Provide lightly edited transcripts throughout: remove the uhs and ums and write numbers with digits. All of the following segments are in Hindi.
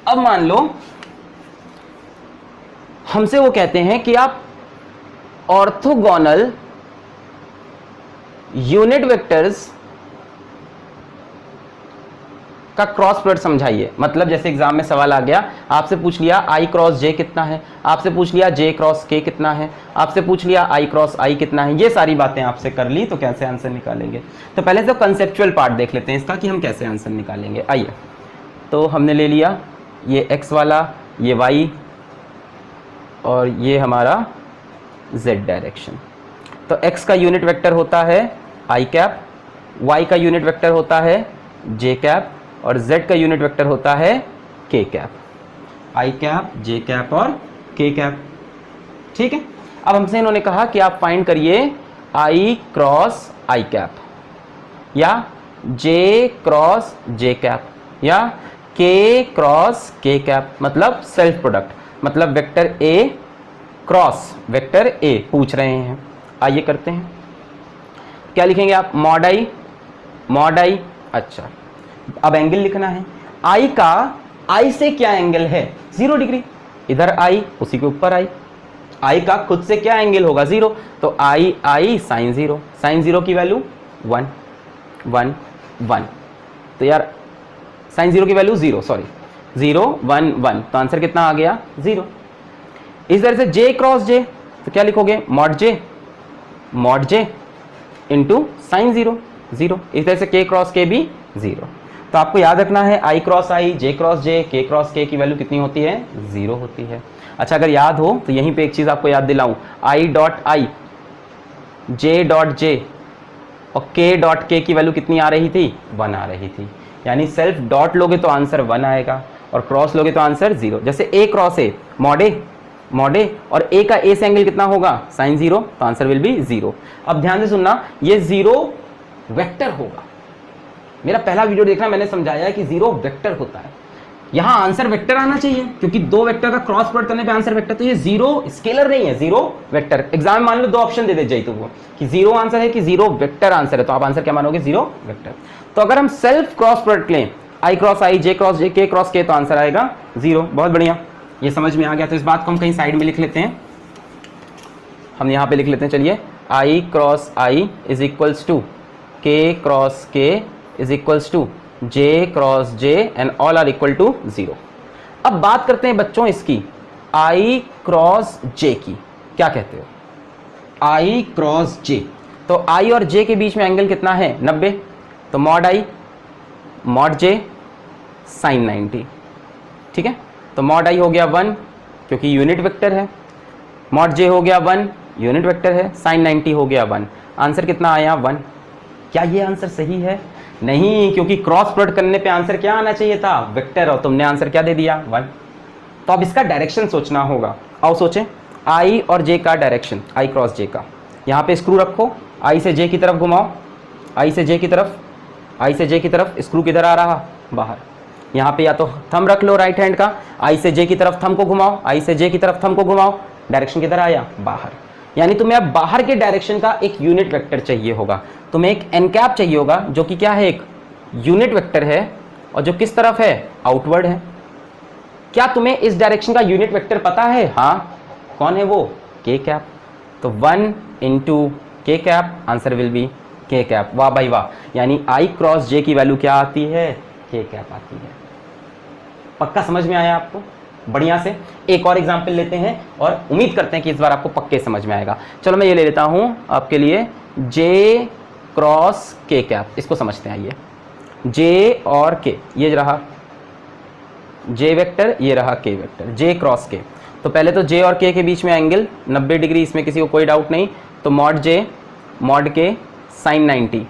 अब मान लो हमसे वो कहते हैं कि आप ऑर्थोगोनल यूनिट वेक्टर्स का क्रॉस प्रोडक्ट समझाइए। मतलब जैसे एग्जाम में सवाल आ गया, आपसे पूछ लिया आई क्रॉस जे कितना है, आपसे पूछ लिया जे क्रॉस के कितना है, आपसे पूछ लिया आई क्रॉस आई कितना है, ये सारी बातें आपसे कर ली, तो कैसे आंसर निकालेंगे। तो पहले तो कंसेप्चुअल पार्ट देख लेते हैं इसका कि हम कैसे आंसर निकालेंगे। आइए, तो हमने ले लिया ये एक्स वाला, ये वाई और ये हमारा जेड डायरेक्शन। तो एक्स का यूनिट वेक्टर होता है आई कैप, वाई का यूनिट वेक्टर होता है जे कैप और z का यूनिट वेक्टर होता है k कैप। आई कैप, जे कैप और k कैप। ठीक है, अब हमसे इन्होंने कहा कि आप फाइंड करिए i क्रॉस आई कैप या j क्रॉस जे कैप या k क्रॉस k कैप, मतलब सेल्फ प्रोडक्ट, मतलब vector a cross vector a पूछ रहे हैं। आइए करते हैं, क्या लिखेंगे आप, मॉड आई। अच्छा, अब एंगल लिखना है। आई का आई से क्या एंगल है, 0 डिग्री। इधर आई, उसी के ऊपर आई का खुद से क्या एंगल होगा, 0। तो आई साइन 0, साइन 0 की वैल्यू 1 1 1। तो यार साइन 0 की वैल्यू 0, सॉरी 0 1 1, तो आंसर कितना आ गया, 0। इस तरह से जे क्रॉस जे, तो क्या लिखोगे, मॉड जे इंटू साइन 0 0। इस तरह से के क्रॉस के भी 0। तो आपको याद रखना है आई क्रॉस आई, जे क्रॉस जे, के क्रॉस के की वैल्यू कितनी होती है, 0 होती है। अच्छा, अगर याद हो तो यहीं पे एक चीज आपको याद दिलाऊं, I dot I, J dot J और के डॉट के की वैल्यू कितनी आ रही थी, 1 आ रही थी। यानी सेल्फ डॉट लोगे तो आंसर 1 आएगा और क्रॉस लोगे तो आंसर 0। जैसे ए क्रॉस ए, मॉड ए और ए का ए से एंगल कितना होगा, साइन 0, तो आंसर विल बी 0। अब ध्यान से सुनना, ये 0 वेक्टर होगा। मेरा पहला वीडियो देखना, मैंने समझाया कि 0 वेक्टर होता है। यहां आंसर वेक्टर आना चाहिए क्योंकि 2 वेक्टर का क्रॉस प्रोडक्ट करने पे आंसर वेक्टर। तो ये 0 स्केलर नहीं है, 0 वेक्टर। एग्जाम में मान लो 2 ऑप्शन दे जाए तो वो कि 0 आंसर है कि 0 वेक्टर आंसर है, तो आप आंसर क्या मानोगे, 0 वेक्टर। तो अगर हम सेल्फ क्रॉस प्रोडक्ट लें, आई क्रॉस आई, जे क्रॉस जे, के क्रॉस के, तो आंसर आएगा 0। बहुत बढ़िया, ये समझ में आ गया। तो इस बात को हम कहीं साइड में लिख लेते हैं, हम यहाँ पे लिख लेते हैं। चलिए, I cross I is equals to K cross K is equals to J cross J and all are equal to 0। अब बात करते हैं बच्चों इसकी आई क्रॉस जे की, क्या कहते हो, आई क्रॉस जे। तो आई और जे के बीच में एंगल कितना है, 90। तो mod i mod j sine 90। ठीक है, तो मॉड आई हो गया 1 क्योंकि यूनिट वेक्टर है, मॉड जे हो गया 1 यूनिट वेक्टर है, साइन 90 हो गया 1। आंसर कितना आया, 1। क्या ये आंसर सही है, नहीं, क्योंकि क्रॉस प्रोडक्ट करने पे आंसर क्या आना चाहिए था, वेक्टर, और तुमने आंसर क्या दे दिया, 1। तो अब इसका डायरेक्शन सोचना होगा। आओ सोचें, आई और जे का डायरेक्शन, आई क्रॉस जे का, यहाँ पे स्क्रू रखो, आई से जे की तरफ घुमाओ, आई से जे की तरफ, आई से जे की तरफ, स्क्रू किधर आ रहा, बाहर। यहाँ पे या तो थंब रख लो राइट हैंड का, आई से जे की तरफ थंब को घुमाओ, आई से जे की तरफ थंब को घुमाओ, डायरेक्शन किधर आया, बाहर। यानी तुम्हें अब बाहर के डायरेक्शन का एक यूनिट वेक्टर चाहिए होगा, तुम्हें एक एन कैप चाहिए होगा जो कि क्या है, एक यूनिट वेक्टर है और जो किस तरफ है, आउटवर्ड है। क्या तुम्हें इस डायरेक्शन का यूनिट वेक्टर पता है, हाँ, कौन है वो, के कैप। तो 1 इंटू के कैप, आंसर विल बी के कैप। वाह भाई वाह, यानी आई क्रॉस जे की वैल्यू क्या आती है, के कैप आती है। पक्का समझ में आया आपको, बढ़िया से। एक और एग्जाम्पल लेते हैं और उम्मीद करते हैं कि इस बार आपको पक्के समझ में आएगा। चलो मैं ये ले लेता हूं आपके लिए, जे क्रॉस के कैप, इसको समझते हैं। आइए, जे और के, ये रहा जे वेक्टर, ये रहा के वेक्टर, जे क्रॉस के। तो पहले तो जे और के बीच में एंगल 90 डिग्री, इसमें किसी को कोई डाउट नहीं। तो मॉड जे मॉड के साइन 90,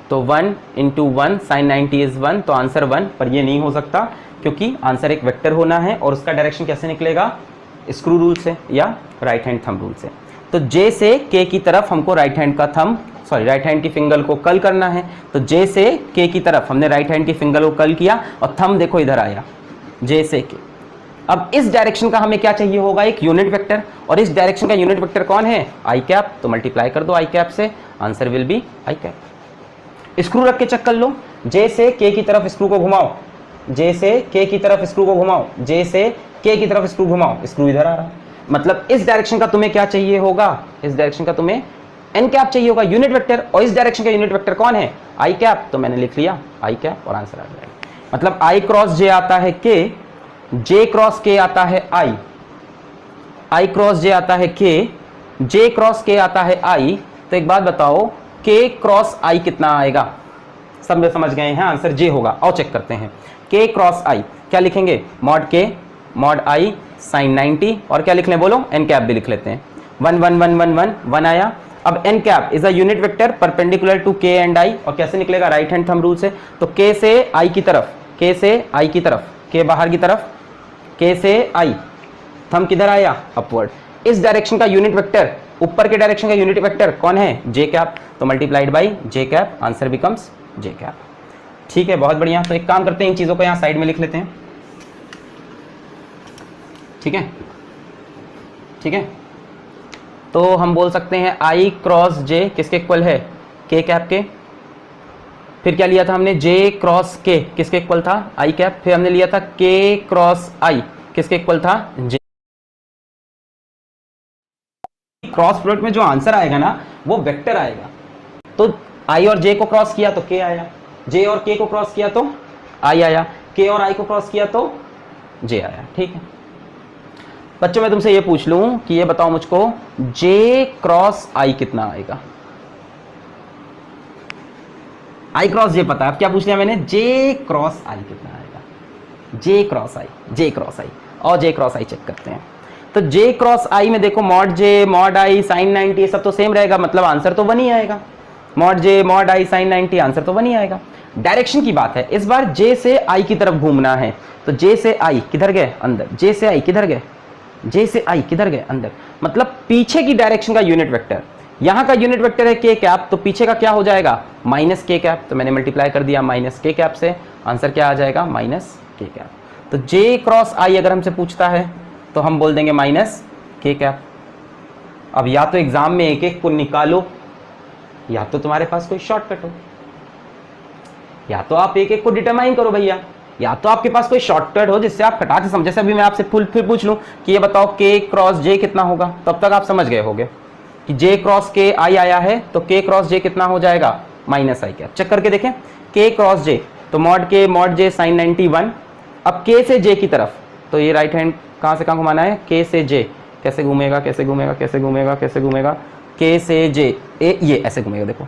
तो 1 इंटू 1 साइन 90 इज 1, तो आंसर 1। पर ये नहीं हो सकता क्योंकि आंसर एक वेक्टर होना है और उसका डायरेक्शन कैसे निकलेगा, स्क्रू रूल से या राइट हैंड थंब रूल से। तो जे से के की तरफ हमको राइट हैंड का थंब, सॉरी राइट हैंड की फिंगर को कल करना है। तो जे से के की तरफ हमने राइट हैंड की फिंगर को कल किया और थंब देखो इधर आया, जे से के। अब इस डायरेक्शन का हमें क्या चाहिए होगा, एक यूनिट वेक्टर, और इस डायरेक्शन का यूनिट वेक्टर कौन है, आई कैप। तो मल्टीप्लाई कर दो आई कैप से, answer will be i cap. Screw रख के चेक कर लो, जे से के की तरफ स्क्रू को घुमाओ, जे से के की तरफ स्क्रू को घुमाओ, जे से के की तरफ स्क्रू घुमाओ, स्क्रू इधर आ रहा है। मतलब इस डायरेक्शन का तुम्हें क्या चाहिए होगा, इस डायरेक्शन का तुम्हें एन कैप चाहिए होगा, यूनिट वेक्टर, और इस डायरेक्शन का यूनिट वेक्टर कौन है, आई कैप। तो मैंने लिख लिया आई कैप और आंसर आ जाएगा। मतलब आई क्रॉस जे आता है के, जे क्रॉस के आता है आई, आई क्रॉस जे आता है के, जे क्रॉस के आता है आई। तो एक बात बताओ, के क्रॉस आई कितना आएगा? सब में समझ गए हैं, आंसर जे होगा। और चेक करते हैं, के क्रॉस आई क्या लिखेंगे, मॉड के मॉड आई साइन 90, और क्या लिख लें बोलो, एन कैप भी लिख लेते हैं। 1 1 1 1 1 1 आया। अब n cap is a unit vector perpendicular to k and i, और कैसे निकलेगा, राइट हैंड थंब रूल से। तो के से आई की तरफ, के से आई की तरफ, के बाहर की तरफ, के से आई, थंब किधर आया, अपवर्ड। इस डायरेक्शन का यूनिट वेक्टर, ऊपर के डायरेक्शन का यूनिट वेक्टर कौन है, जे कैप। तो multiplied by J cap, answer becomes J cap. ठीक है, बहुत बढ़िया। तो एक काम करते हैं, इन चीजों को यहां साइड में लिख लेते हैं। ठीक है, ठीक है। तो हम बोल सकते हैं आई क्रॉस जे किसके इक्वल है, के कैप के। फिर क्या लिया था हमने, जे क्रॉस के किसके इक्वल था, आई कैप। फिर हमने लिया था के क्रॉस आई किसके इक्वल था, जे। क्रॉस प्रोडक्ट में जो आंसर आएगा ना वो वेक्टर आएगा। तो आई और जे को क्रॉस किया तो के आया, जे और के को क्रॉस किया तो आई आया, के और आई को क्रॉस किया तो जे आया। ठीक है बच्चों, मैं तुमसे ये पूछ लूं कि ये बताओ मुझको, जे क्रॉस आई कितना आएगा। आई क्रॉस जे पता है, अब क्या पूछ लिया मैंने, जे क्रॉस आई कितना आएगा, जे क्रॉस आई, जे क्रॉस आई। और जे क्रॉस आई चेक करते हैं। तो जे क्रॉस आई में देखो, mod j mod i sine 90 ये सब तो सेम रहेगा, मतलब आंसर तो 1 ही आएगा। Mod j mod i sine 90 answer तो 1 ही आएगा। डायरेक्शन की बात है, इस बार जे से आई की तरफ घूमना है। तो जे से आई किधर गए, अंदर। जे से आई किधर गए, जे से आई किधर गए, अंदर। मतलब पीछे की डायरेक्शन का यूनिट वेक्टर, यहां का यूनिट वेक्टर है के कैप, तो पीछे का क्या हो जाएगा, माइनस के कैप। तो मैंने मल्टीप्लाई कर दिया माइनस के कैप से, आंसर क्या आ जाएगा, माइनस के कैप। तो जे क्रॉस आई अगर हमसे पूछता है तो हम बोल देंगे माइनस के कैप। अब या तो एग्जाम में एक एक को निकालो, या तो तुम्हारे पास कोई शॉर्टकट हो, या तो आप एक एक को डिटरमाइन करो भैया, या तो आपके पास कोई शॉर्टकट हो जिससे आप खटाक से समझे। जैसे अभी मैं आपसे फिर पूछ लूं कि ये बताओ के क्रॉस जे कितना होगा, तब तक आप समझ गए होगे कि जे क्रॉस के आई आया है, तो के क्रॉस जे कितना हो जाएगा, माइनस आई कैप। चेक करके देखें, के क्रॉस जे, तो मॉड के मॉड जे साइन 91। अब के से जे की तरफ, तो ये राइट हैंड कहां से कहां घुमाना है, के से जे कैसे घूमेगा, कैसे घूमेगा, कैसे घूमेगा, कैसे घूमेगा, के से जे, ये ऐसे घूमेगा। देखो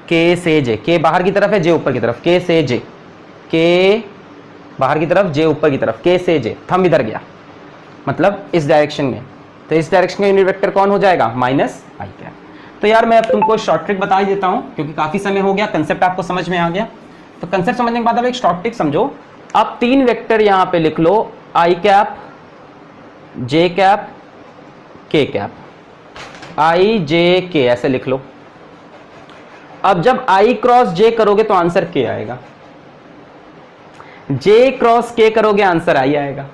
के से जे, के बाहर की तरफ है, जे ऊपर की तरफ, के से जे, के बाहर की तरफ, जे ऊपर की तरफ, के से जे, थंब इधर गया, मतलब इस डायरेक्शन में। तो इस डायरेक्शन का यूनिट वेक्टर कौन हो जाएगा, माइनस आई कैप। तो यार मैं अब तुमको शॉर्ट ट्रिक बता ही देता हूं, क्योंकि काफी समय हो गया, कंसेप्ट आपको समझ में आ गया। तो कंसेप्ट समझने के बाद अब एक शॉर्ट ट्रिक समझो। आप 3 वेक्टर यहां पे लिख लो, आई कैप, जे कैप, के कैप, आई जे के ऐसे लिख लो। अब जब आई क्रॉस जे करोगे तो आंसर के आएगा, जे क्रॉस के करोगे आंसर आई आएगा,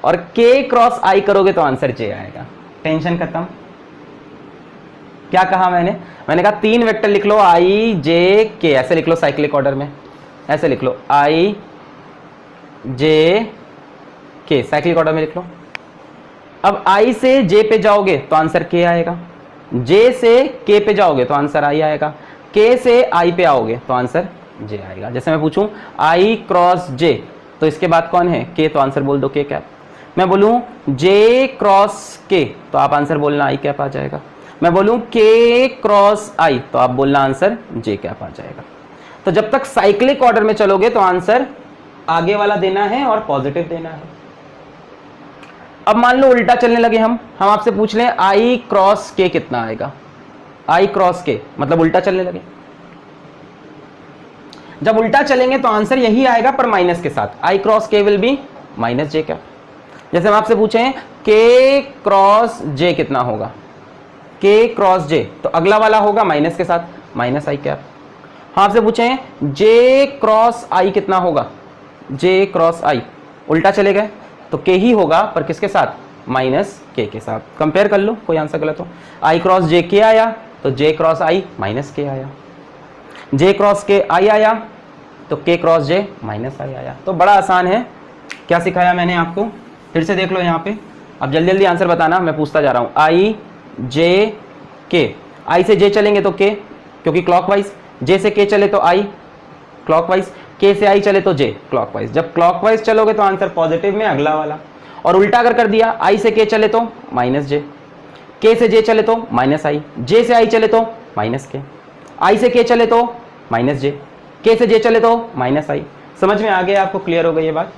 और के क्रॉस आई करोगे तो आंसर जे आएगा। टेंशन खत्म। क्या कहा मैंने, मैंने कहा 3 वेक्टर लिख लो, आई जे के ऐसे लिख लो, साइक्लिक ऑर्डर में ऐसे लिख लो, आई जे के साइक्लिक ऑर्डर में लिख लो। अब आई से जे पे जाओगे तो आंसर के आएगा, जे से के पे जाओगे तो आंसर आई आएगा, के से आई पे आओगे तो आंसर जे आएगा। जैसे मैं पूछूं आई क्रॉस जे, तो इसके बाद कौन है, के, तो आंसर बोल दो के कैप। मैं बोलूं जे क्रॉस के, तो आप आंसर बोलना आई कैप आ जाएगा। मैं बोलूं के क्रॉस आई, तो आप बोलना आंसर जे कैप आ जाएगा। तो जब तक साइक्लिक ऑर्डर में चलोगे तो आंसर आगे वाला देना है और पॉजिटिव देना है। अब मान लो उल्टा चलने लगे, हम आपसे पूछ लें आई क्रॉस के कितना आएगा, आई क्रॉस के, मतलब उल्टा चलने लगे। जब उल्टा चलेंगे तो आंसर यही आएगा पर माइनस के साथ, आई क्रॉस के will be minus J cap. जैसे हम आपसे पूछें के क्रॉस जे कितना होगा, के क्रॉस जे, तो अगला वाला होगा माइनस के साथ, माइनस आई कैप। हाँ आपसे पूछें जे क्रॉस आई कितना होगा, जे क्रॉस आई, उल्टा चले गए तो के ही होगा पर किसके साथ, माइनस के साथ। कंपेयर कर लो, कोई आंसर गलत हो। आई क्रॉस जे के आया तो जे क्रॉस आई माइनस के आया, जे क्रॉस के आई आया तो k क्रॉस j माइनस आई आया। तो बड़ा आसान है। क्या सिखाया मैंने आपको, फिर से देख लो यहाँ पे। अब जल्दी जल्दी आंसर बताना, मैं पूछता जा रहा हूँ। i j k, i से j चलेंगे तो k क्योंकि क्लॉकवाइज, j से k चले तो i क्लॉकवाइज, k से i चले तो j क्लॉकवाइज। जब क्लॉकवाइज चलोगे तो आंसर पॉजिटिव में अगला वाला, और उल्टा अगर कर दिया i से k चले तो माइनस j, k से j चले तो माइनस i, j से i चले तो माइनस k, i से k चले तो माइनस j, k से j चले तो माइनस i। समझ में आ गया आपको, क्लियर हो गई ये बात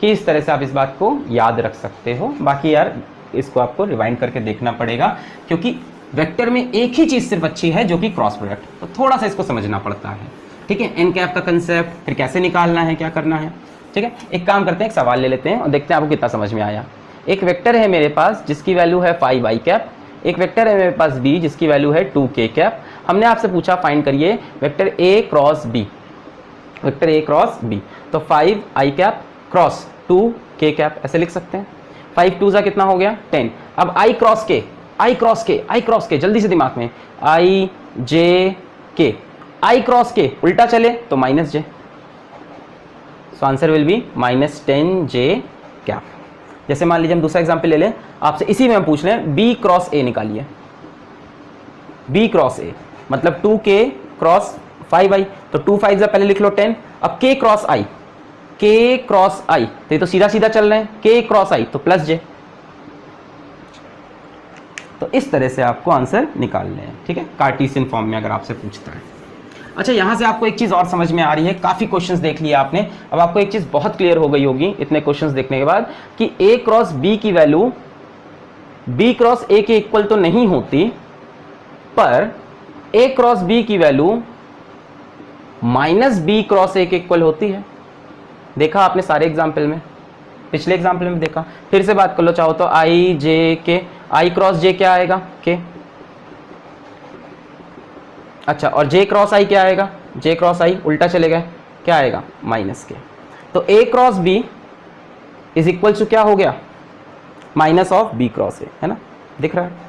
कि इस तरह से आप इस बात को याद रख सकते हो। बाकी यार इसको आपको रिवाइंड करके देखना पड़ेगा क्योंकि वेक्टर में एक ही चीज सिर्फ अच्छी है जो कि क्रॉस प्रोडक्ट, तो थोड़ा सा इसको समझना पड़ता है। ठीक है, एन कैप का कंसेप्ट, फिर कैसे निकालना है, क्या करना है। ठीक है, एक काम करते हैं, एक सवाल ले लेते हैं और देखते हैं आपको कितना समझ में आया। एक वेक्टर है मेरे पास जिसकी वैल्यू है 5 i कैप, एक वेक्टर है मेरे पास b जिसकी वैल्यू है 2 k कैप। हमने आपसे पूछा फाइंड करिए vector a cross b, vector a cross b, तो 5 i cap cross 2 k cap ऐसे लिख सकते हैं। 5 2 कितना हो गया 10। अब i cross k, i cross k, i cross k, जल्दी से दिमाग में, i j k, i cross k उल्टा चले तो minus j, so answer will B minus 10 j cap. जैसे मान लीजिए हम दूसरा एग्जांपल ले लें, आपसे इसी में हम पूछ रहे हैं b क्रॉस a निकालिए, b क्रॉस a मतलब 2k क्रॉस 5i, तो 2 5 पहले लिख लो 10। अब k cross i, k cross i तो ये तो सीधा सीधा चल रहे हैं, k क्रॉस i तो प्लस j। तो इस तरह से आपको आंसर निकालने हैं। ठीक है, कार्टेशियन फॉर्म में अगर आपसे पूछता है। अच्छा, यहां से आपको एक चीज और समझ में आ रही है, काफी क्वेश्चंस देख लिया आपने, अब आपको एक चीज बहुत क्लियर हो गई होगी इतने क्वेश्चंस देखने के बाद कि a क्रॉस b की वैल्यू b क्रॉस a के इक्वल तो नहीं होती, पर a क्रॉस b की value minus b cross a के इक्वल होती है। देखा आपने सारे एग्जाम्पल में, पिछले एग्जाम्पल में देखा। फिर से बात कर लो चाहो तो i j k, i cross j क्या आएगा k, अच्छा, और j क्रॉस i क्या आएगा, j क्रॉस i उल्टा चले गए क्या आएगा माइनस k। तो a cross b is equal to क्या हो गया minus of b cross a, है ना, दिख रहा है।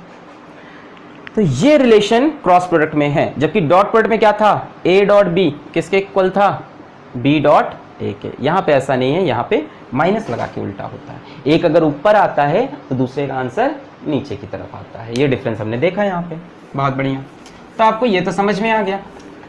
तो ये रिलेशन क्रॉस प्रोडक्ट में है, जबकि डॉट प्रोडक्ट में क्या था, a डॉट b किसके इक्वल था b डॉट a के। यहाँ पे ऐसा नहीं है, यहाँ पे माइनस लगा के उल्टा होता है, एक अगर ऊपर आता है तो दूसरे का आंसर नीचे की तरफ आता है। ये डिफरेंस हमने देखा यहाँ पे, बहुत बढ़िया। तो आपको ये तो समझ में आ गया,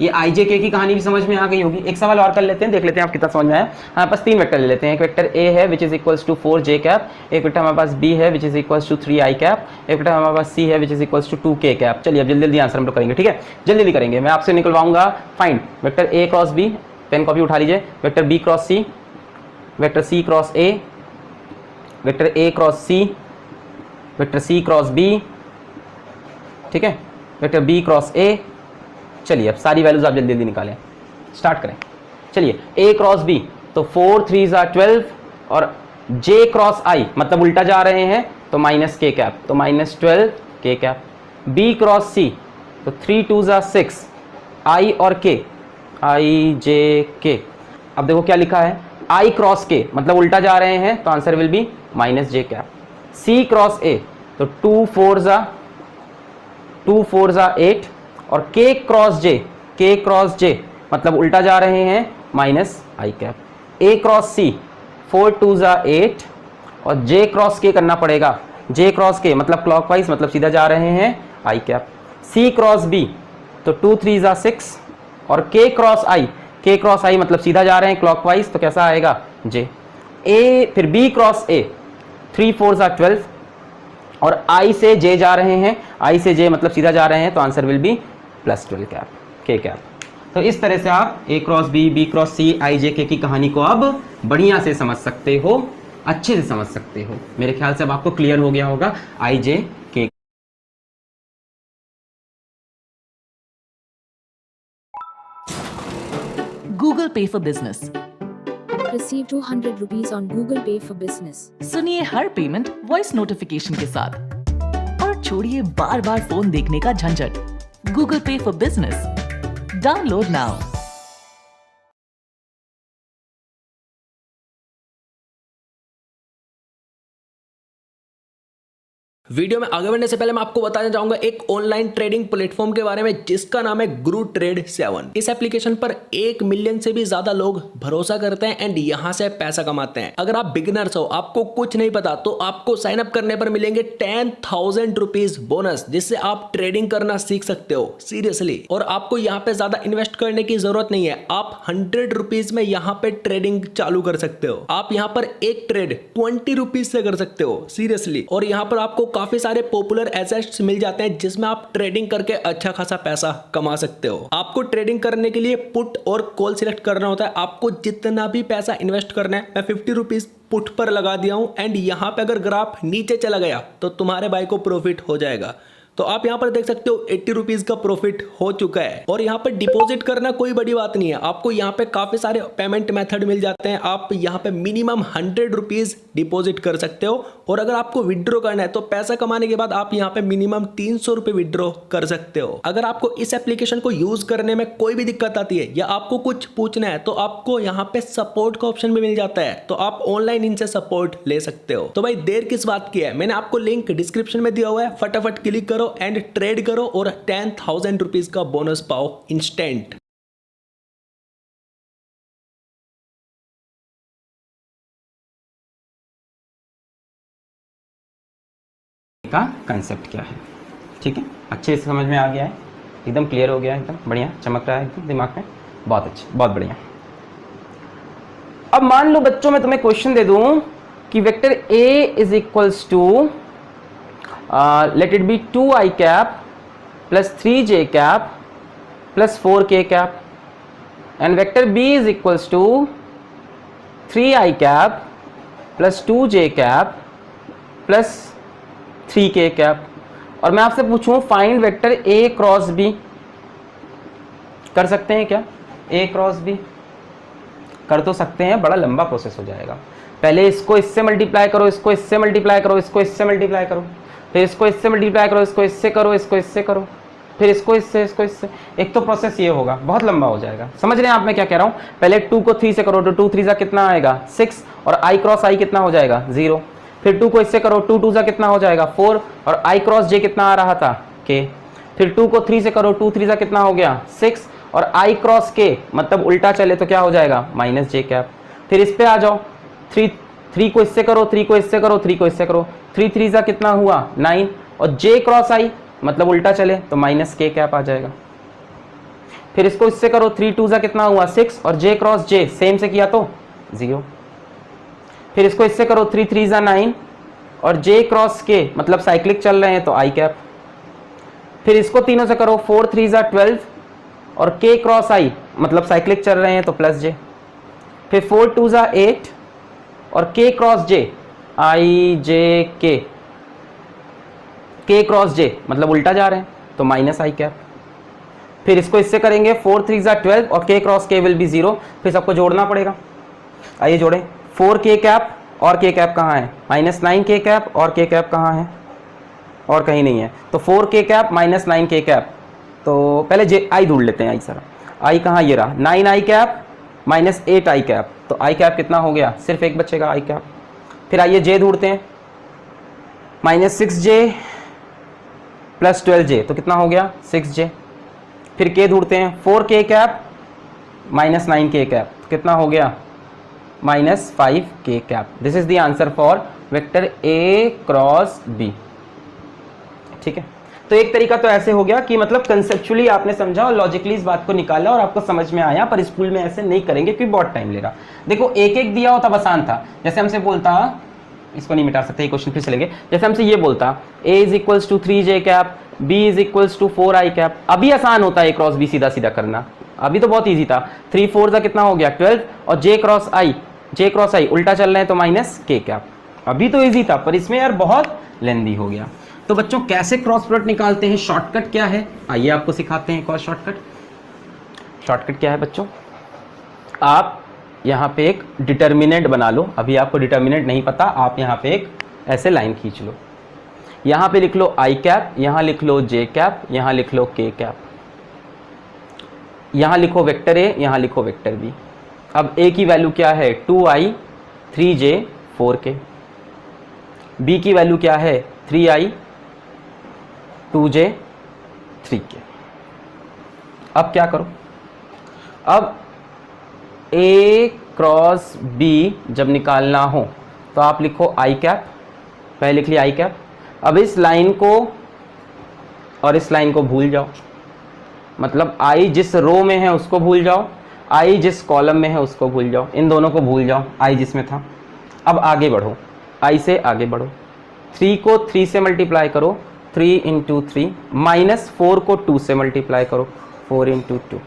ये आई जे के की कहानी भी समझ में आ गई होगी। एक सवाल और कर लेते हैं, देख लेते हैं आप कितना समझ में आया। हमारे पास 3 वेक्टर ले लेते हैं। एक वेक्टर ए है which is equals to 4 j cap, एक वेक्टर हमारे पास बी है which is equals to 3 i cap, एक वेक्टर हमारे पास सी है विच इज इक्वल्स टू 2 के कैप। चलिए अब जल्दी जल्दी आंसर हम लोग करेंगे। ठीक है, जल्दी जल्दी करेंगे। मैं आपसे निकलवाऊंगा find vector A cross B, pen copy उठा लीजिए, vector B cross C, vector C cross A, vector A cross C, vector C cross B, ठीक है, वेक्टर बी क्रॉस ए। चलिए अब सारी वैल्यूज आप जल्दी जल्दी निकालें, स्टार्ट करें। चलिए a क्रॉस b तो 4 3 12, और j क्रॉस i मतलब उल्टा जा रहे हैं तो माइनस k कैप, तो minus 12 k cap. b cross c तो 3 2 6, i और k, i j k। अब देखो क्या लिखा है, i क्रॉस k मतलब उल्टा जा रहे हैं तो answer will B minus j cap. c cross a तो 2 4 8, और k क्रॉस j मतलब उल्टा जा रहे हैं minus I cap. a cross c 4 2 8, और j क्रॉस k करना पड़ेगा, j क्रॉस k मतलब क्लॉकवाइज मतलब सीधा जा रहे हैं आई कैप। c क्रॉस b तो 2 3 6, और k क्रॉस i मतलब सीधा जा रहे हैं क्लॉकवाइज तो कैसा आएगा j। फिर b क्रॉस a 3 4 12, और i से j जा रहे हैं, i से j मतलब सीधा जा रहे हैं तो answer will B plus 12 cap, k cap. तो इस तरह से आप a cross b, b cross c, i j k की कहानी को अब बढ़िया से समझ सकते हो, अच्छे से समझ सकते हो। मेरे ख्याल से अब आपको क्लियर हो गया होगा i j k। गूगल पे for business. Receive 200 rupees on Google Pay for Business. सुनिए हर पेमेंट वॉइस नोटिफिकेशन के साथ और छोड़िए बार बार फोन देखने का झंझट। गूगल पे for business, download now. Video में आगे बढ़ने से पहले मैं आपको बताना चाहूंगा एक ऑनलाइन ट्रेडिंग प्लेटफॉर्म के बारे में जिसका नाम है गुरु ट्रेड 7। इस एप्लीकेशन पर 1 मिलियन से भी ज्यादा लोग भरोसा करते हैं एंड यहां से पैसा कमाते हैं। अगर आप बिगिनर्स हो, आपको कुछ नहीं पता, तो आपको साइन अप करने पर मिलेंगे 10,000 रुपीज बोनस, जिससे आप ट्रेडिंग करना सीख सकते हो सीरियसली। और आपको यहाँ पे ज्यादा इन्वेस्ट करने की जरूरत नहीं है, आप 100 रुपीज में यहाँ पे ट्रेडिंग चालू कर सकते हो। आप यहाँ पर एक ट्रेड 20 रुपीज से कर सकते हो सीरियसली। और यहाँ पर आपको काफी सारे पॉपुलर एसेट्स मिल जाते हैं जिसमें आप ट्रेडिंग करके अच्छा खासा पैसा कमा सकते हो। आपको ट्रेडिंग करने के लिए पुट और कॉल सिलेक्ट करना होता है। आपको जितना भी पैसा इन्वेस्ट करना है, मैं 50 रुपीज पुट पर लगा दिया हूं एंड यहाँ पे अगर ग्राफ नीचे चला गया तो तुम्हारे भाई को प्रॉफिट हो जाएगा। तो आप यहाँ पर देख सकते हो 80 रुपीज का प्रॉफिट हो चुका है। और यहाँ पर डिपॉजिट करना कोई बड़ी बात नहीं है, आपको यहाँ पे काफी सारे पेमेंट मेथड मिल जाते हैं। आप यहाँ पे मिनिमम 100 रुपीज डिपॉजिट कर सकते हो। और अगर आपको विड्रॉ करना है तो पैसा कमाने के बाद आप यहाँ पे मिनिमम 300 रुपए विड्रॉ कर सकते हो। अगर आपको इस एप्लीकेशन को यूज करने में कोई भी दिक्कत आती है या आपको कुछ पूछना है तो आपको यहाँ पे सपोर्ट का ऑप्शन भी मिल जाता है, तो आप ऑनलाइन इनसे सपोर्ट ले सकते हो। तो भाई देर किस बात की है, मैंने आपको लिंक डिस्क्रिप्शन में दिया हुआ है, फटाफट क्लिक करो एंड ट्रेड करो और 10,000 रुपीज का बोनस पाओ इंस्टेंट। का कंसेप्ट क्या है, ठीक है, अच्छे से समझ में आ गया है, एकदम क्लियर हो गया है, एकदम बढ़िया चमक रहा है एकदम दिमाग में, बहुत अच्छा, बहुत बढ़िया। अब मान लो बच्चों मैं तुम्हें क्वेश्चन दे दूं कि vector A is equals to let it be 2i cap plus 3j cap plus 4k cap and vector B is equals to 3i cap plus 2j cap plus 3k cap। और मैं आपसे पूछूं find vector A cross B, कर सकते हैं क्या? A क्रॉस B कर तो सकते हैं, बड़ा लंबा प्रोसेस हो जाएगा। पहले इसको इससे मल्टीप्लाई करो, इसको इससे मल्टीप्लाई करो, इसको इससे मल्टीप्लाई करो, फिर इसको इससे मल्टीप्लाई करो, इसको इससे करो, इसको इससे करो, फिर इसको इससे, इसको इससे। एक तो प्रोसेस ये होगा, बहुत लंबा हो जाएगा। समझ रहे हैं आप मैं क्या कह रहा हूँ? पहले 2 को 3 से करो तो 2 3 जा कितना आएगा 6 और i क्रॉस i कितना हो जाएगा 0। फिर 2 को इससे करो 2 2 जा कितना हो जाएगा 4 और i क्रॉस j कितना आ रहा था k। फिर 2 को 3 से करो 2 3 जा कितना हो गया 6 और i क्रॉस k मतलब उल्टा चले तो क्या हो जाएगा माइनस j कैप। फिर इस पे आ जाओ 3 को इससे करो 3 को इससे करो 3 को इससे करो 3 3 जा कितना हुआ 9 और j क्रॉस i मतलब उल्टा चले तो माइनस k कैप आ जाएगा। फिर इसको इससे करो 3 2 जा कितना हुआ 6 और j क्रॉस j सेम से किया तो 0। फिर इसको इससे करो 3 3 जा 9 और j क्रॉस k मतलब साइक्लिक चल रहे हैं तो i कैप। फिर इसको तीनों से करो 4 3 जा 12 और k क्रॉस i मतलब साइक्लिक चल रहे हैं तो प्लस j। फिर 4 2 जा 8 और k cross j i j k cross j मतलब उल्टा जा रहे हैं तो माइनस i कैप। फिर इसको इससे करेंगे 4 3 जा 12 और k cross k will be 0। फिर सबको जोड़ना पड़ेगा, आइए जोड़ें। 4k कैप और k कैप कहाँ है माइनस 9k कैप और k कैप कहाँ है और कहीं नहीं है, तो 4k cap minus 9k cap. तो पहले j i ढूंढ लेते हैं, i सर i कहाँ, ये रहा 9i cap minus 8i cap, तो i कैप कितना हो गया सिर्फ एक बचेगा i कैप। फिर आइए j ढूंढते हैं, माइनस 6j प्लस 12j तो कितना हो गया 6j। फिर k ढूंढते हैं 4k cap minus 9k cap तो कितना हो गया minus 5k cap. This is the answer for vector A cross B, ठीक है। तो एक तरीका तो ऐसे हो गया कि मतलब कंसेप्चुअली आपने समझा और लॉजिकली इस बात को निकाला और आपको समझ में आया, पर स्कूल में ऐसे नहीं करेंगे क्योंकि बहुत टाइम लेगा। देखो एक एक दिया होता आसान था, जैसे हमसे बोलता, इसको नहीं मिटा सकते, ये क्वेश्चन फिर चलेंगे। जैसे हमसे ये बोलता a is equals to 3j cap, b is equals to 4i cap, अभी आसान होता है a क्रॉस b सीधा सीधा करना, अभी तो बहुत ईजी था। 3 4 का कितना हो गया 12 और j क्रॉस i उल्टा चल रहे हैं तो माइनस k कैप, अभी तो ईजी था, पर इसमें यार बहुत लेंदी हो गया। तो बच्चों कैसे क्रॉस प्रोडक्ट निकालते हैं, शॉर्टकट क्या है, आइए आपको सिखाते हैं एक और शॉर्टकट। शॉर्टकट क्या है बच्चों, आप यहाँ पे एक डिटर्मिनेंट बना लो, अभी आपको डिटर्मिनेंट नहीं पता, आप यहाँ पे एक ऐसे लाइन खींच लो, यहाँ पे लिख लो i कैप, यहाँ लिख लो j कैप, यहाँ लिख लो k कैप, यहाँ लिखो वेक्टर a, यहाँ लिखो वेक्टर b। अब a की वैल्यू क्या है 2i 3j 4k, b की वैल्यू क्या है 3i 2j 3k। अब क्या करो, अब A क्रॉस B जब निकालना हो तो आप लिखो आई कैप, पहले लिख लिया आई कैप। अब इस लाइन को और इस लाइन को भूल जाओ, मतलब आई जिस रो में है उसको भूल जाओ, आई जिस कॉलम में है उसको भूल जाओ, इन दोनों को भूल जाओ, आई जिसमें था। अब आगे बढ़ो, आई से आगे बढ़ो, 3 को 3 से मल्टीप्लाई करो, 3 इंटू 3, माइनस 4 को 2 से मल्टीप्लाई करो, 4 इंटू 2।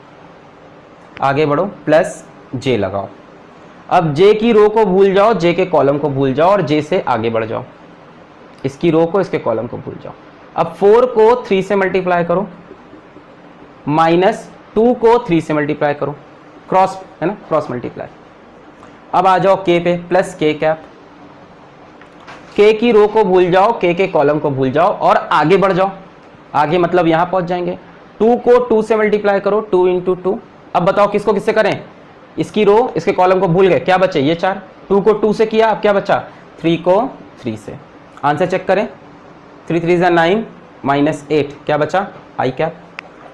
आगे बढ़ो, प्लस जे लगाओ। अब जे की रो को भूल जाओ, जे के कॉलम को भूल जाओ और जे से आगे बढ़ जाओ, इसकी रो को इसके कॉलम को भूल जाओ। अब 4 को 3 से मल्टीप्लाई करो, माइनस 2 को 3 से मल्टीप्लाई करो, क्रॉस है ना, क्रॉस मल्टीप्लाई। अब आ जाओ के पे, प्लस के कैप। के की रो को भूल जाओ, के कॉलम को भूल जाओ और आगे बढ़ जाओ। आगे मतलब यहां पहुंच जाएंगे। 2 को 2 से मल्टीप्लाई करो, 2 इंटू 2। अब बताओ किसको किससे करें, इसकी रो इसके कॉलम को भूल गए, क्या बचे ये 4। 2 को 2 से किया, अब क्या बचा, 3 को 3 से। आंसर चेक करें, 3 3 = 9 माइनस 8 क्या बचा, आई कैप।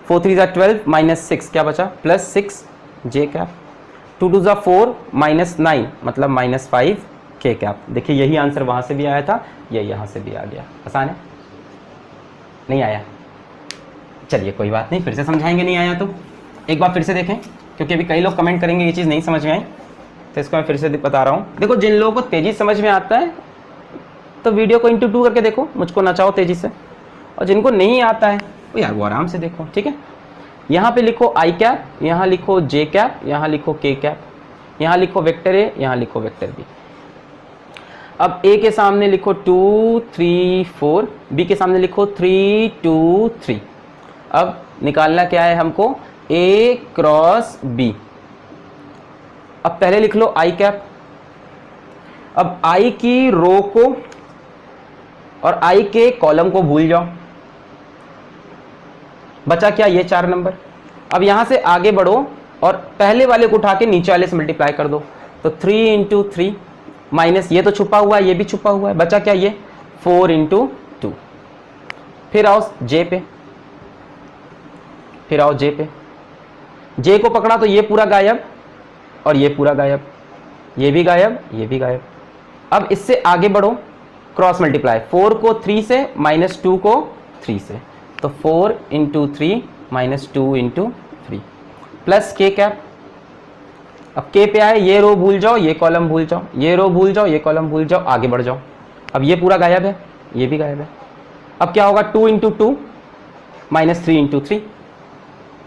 4 3 = 12 माइनस 6 क्या बचा, प्लस 6 जे कैप। 2 2 = 4 माइनस 9 मतलब माइनस 5 के कैप। देखिए यही आंसर वहां से भी आया था, ये यहां से भी आ गया। आसान है, नहीं आया, चलिए कोई बात नहीं, फिर से समझाएंगे, नहीं आया तो एक बार फिर से देखें, क्योंकि अभी कई लोग कमेंट करेंगे ये चीज़ नहीं समझ में आई, तो इसको मैं फिर से बता रहा हूँ। देखो जिन लोगों को तेज़ी समझ में आता है तो वीडियो को इंटू 2 करके देखो, मुझको नचाओ तेज़ी से, और जिनको नहीं आता है वो यार वो आराम से देखो, ठीक है। यहाँ पे लिखो आई कैप, यहाँ लिखो जे कैप, यहाँ लिखो के कैप, यहाँ लिखो वेक्टर ए, यहाँ लिखो वेक्टर बी। अब ए के सामने लिखो 2 3 4, बी के सामने लिखो 3 2 3। अब निकालना क्या है हमको, ए क्रॉस बी। अब पहले लिख लो आई कैप। अब आई की रो को और आई के कॉलम को भूल जाओ, बचा क्या, ये 4 नंबर। अब यहां से आगे बढ़ो और पहले वाले को उठा के नीचे वाले से मल्टीप्लाई कर दो, तो 3 इंटू 3 माइनस ये तो छुपा हुआ है, ये भी छुपा हुआ है, बचा क्या, ये 4 इंटू 2। फिर आओ जे पे, फिर आओ जे पे, जे को पकड़ा तो ये पूरा गायब और ये पूरा गायब, ये भी गायब, ये भी गायब। अब इससे आगे बढ़ो, क्रॉस मल्टीप्लाई, 4 को 3 से माइनस 2 को 3 से, तो 4 इंटू 3 माइनस 2 इंटू 3 प्लस के कैप। अब के पे आए, ये रो भूल जाओ, ये कॉलम भूल जाओ, ये रो भूल जाओ, ये कॉलम भूल जाओ, आगे बढ़ जाओ। अब ये पूरा गायब है, ये भी गायब है। अब क्या होगा, 2 into 2 minus 3 into 3,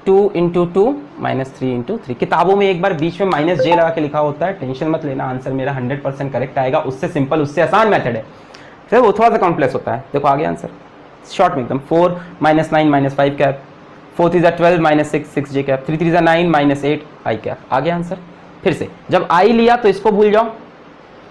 2 into 2 minus 3 into 3। किताबों में एक बार बीच में माइनस जे लगा के लिखा होता है, टेंशन मत लेना, आंसर मेरा 100% करेक्ट आएगा। उससे सिंपल, उससे आसान मेथड है, फिर वो थोड़ा सा कॉम्प्लेक्स होता है। देखो आगे आंसर शॉर्ट में एकदम, 4 माइनस 9 माइनस 5 कैप, 4 3 = 12 माइनस 6 6 जे कैप, 3 3 = 9 माइनस 8 आई कैप। आगे आंसर फिर से, जब आई लिया तो इसको भूल जाओ,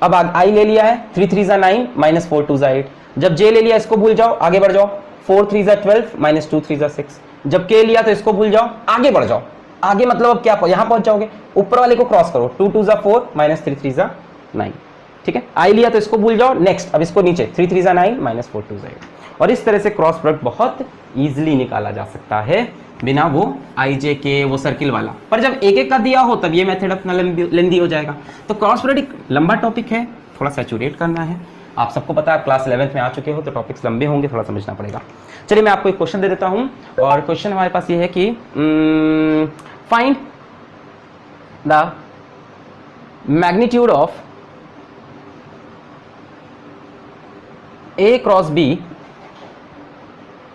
अब आई ले लिया है, 3 3 = 9 माइनस 4 2 = 8। जब जे ले लिया इसको भूल जाओ, आगे बढ़ जाओ, 4 3 = 12 माइनस 2 3 = 6। जब के लिया तो इसको भूल जाओ, आगे बढ़ जाओ। आगे मतलब अब क्या, यहां पहुंच जाओगे, ऊपर वाले को क्रॉस करो, 2 2 = 4 माइनस 3 3 = 9, ठीक है। आई लिया तो इसको भूल जाओ, नेक्स्ट अब इसको नीचे, 3 3 = 9 माइनस 4 2 = 8। और इस तरह से क्रॉस प्रोडक्ट बहुत ईजिली निकाला जा सकता है बिना वो आई जे के वो सर्किल वाला। पर जब एक एक का दिया हो तब ये मेथड अपना लेंदी हो जाएगा। तो क्रॉस प्रोडक्ट एक लंबा टॉपिक है, थोड़ा सैचुरेट करना है। आप सबको पता है, क्लास 11th में आ चुके हो तो टॉपिक्स लंबे होंगे, थोड़ा समझना पड़ेगा। चलिए मैं आपको एक क्वेश्चन दे देता हूं, और क्वेश्चन हमारे पास ये है कि find the magnitude of A cross B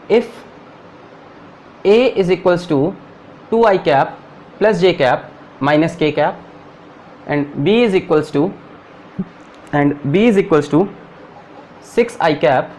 if A is equals to 2i cap plus j cap minus k cap and B is equals to 6i cap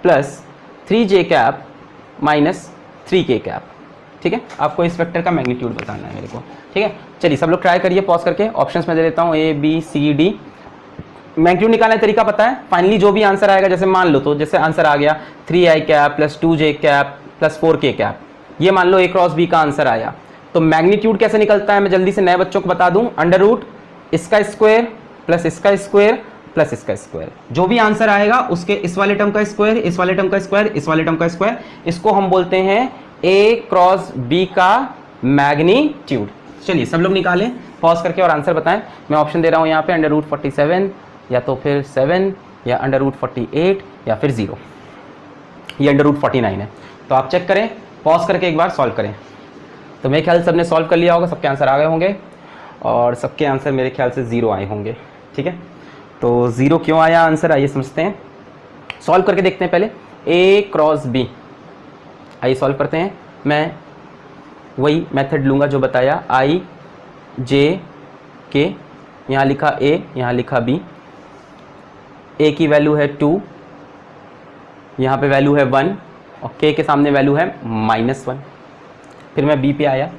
plus 3j cap minus 3k cap. ठीक है, आपको इस वेक्टर का मैग्नीट्यूड बताना है मेरे को। ठीक है, चलिए सब लोग ट्राई करिए पॉज करके। ऑप्शंस में दे देता हूँ A B C D। Magnitude निकालने का तरीका पता है, फाइनली जो भी आंसर आएगा, जैसे मान लो तो जैसे आंसर आ गया 3i cap plus 2j cap plus 4k cap, ये मान लो A क्रॉस B का आंसर आया, तो मैग्नीट्यूड कैसे निकलता है मैं जल्दी से नए बच्चों को बता दूं, अंडर रूट इसका स्क्वायर प्लस इसका स्क्वायर प्लस इसका स्क्वायर, जो भी आंसर आएगा उसके इस वाले टर्म का स्क्वायर, इस वाले टर्म का स्क्वायर, इस वाले टर्म का स्क्वायर, इसको हम बोलते हैं A क्रॉस B का मैग्नीट्यूड। चलिए सब लोग निकालें पॉज करके और आंसर बताएं। मैं ऑप्शन दे रहा हूं यहाँ पे अंडर रूट 47 या तो फिर 7 या अंडर रूट 48 या फिर 0, ये अंडर रूट 49 है। तो आप चेक करें पॉज करके एक बार सॉल्व करें। तो मेरे ख्याल से सबने सॉल्व कर लिया होगा, सबके आंसर आ गए होंगे और सबके आंसर मेरे ख्याल से 0 आए होंगे। ठीक है, तो 0 क्यों आया आंसर, आइए समझते हैं, सॉल्व करके देखते हैं। पहले A क्रॉस B, आइए सॉल्व करते हैं। मैं वही मेथड लूँगा जो बताया, I J K, यहाँ लिखा A, यहाँ लिखा B, A की वैल्यू है 2, यहाँ पे वैल्यू है 1 और K के सामने वैल्यू है -1। फिर मैं B पे आया,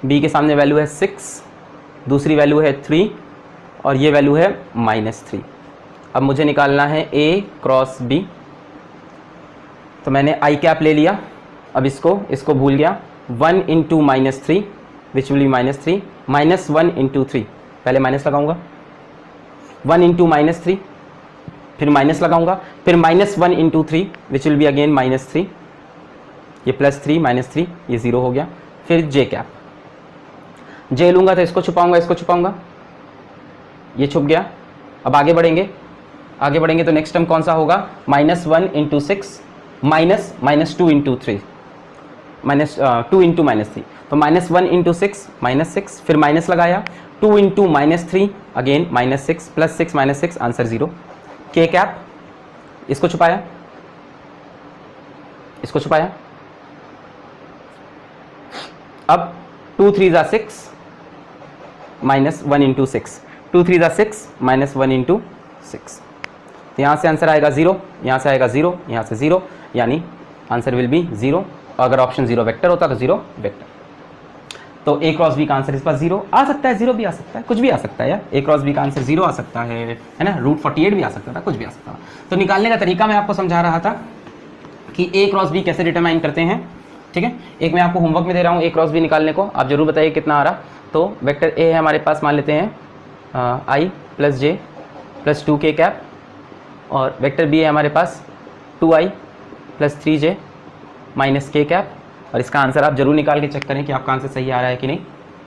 B के सामने वैल्यू है 6, दूसरी वैल्यू है 3 और ये वैल्यू है -3। अब मुझे निकालना है A क्रॉस B, तो मैंने I कैप ले लिया, अब इसको भूल गया, 1 into -3 which will B -3, -1 into 3, पहले माइनस लगाऊंगा, 1 इंटू -3, फिर माइनस लगाऊंगा, फिर -1 into 3 which will be again -3, ये +3 -3, ये 0 हो गया। फिर J कैप, J लूँगा तो इसको छुपाऊंगा, ये छुप गया। अब आगे बढ़ेंगे तो नेक्स्ट टर्म कौन सा होगा, -1 इंटू 6 -2 इंटू 3, -2 इंटू -3, तो -1 इंटू 6 -6, फिर माइनस लगाया, 2 into -3 again -6 plus 6 -6 answer 0। K cap, इसको छुपाया, अब 2 3 ज़ा 6 -1 इंटू 6, 2 3 ज़ा 6 -1 इंटू 6, तो यहाँ से आंसर आएगा 0, यहाँ से आएगा 0, यहाँ से 0, यानी आंसर विल बी 0। अगर ऑप्शन 0 वेक्टर होता तो 0 वेक्टर। तो A क्रॉस B का आंसर इस पास 0 आ सकता है, 0 भी आ सकता है, कुछ भी आ सकता है यार। A क्रॉस B का आंसर 0 आ सकता है ना, रूट 48 भी आ सकता था, कुछ भी आ सकता था। तो निकालने का तरीका मैं आपको समझा रहा था कि A क्रॉस B कैसे डिटरमाइन करते हैं। ठीक है, एक मैं आपको होमवर्क में दे रहा हूँ A क्रॉस B निकालने को, आप जरूर बताइए कितना आ रहा। तो वेक्टर A है हमारे पास, मान लेते हैं I plus J plus 2K cap, और वेक्टर B है हमारे पास 2I plus 3J minus K cap, और इसका आंसर आप जरूर निकाल के चेक करें कि आपका आंसर सही आ रहा है कि नहीं।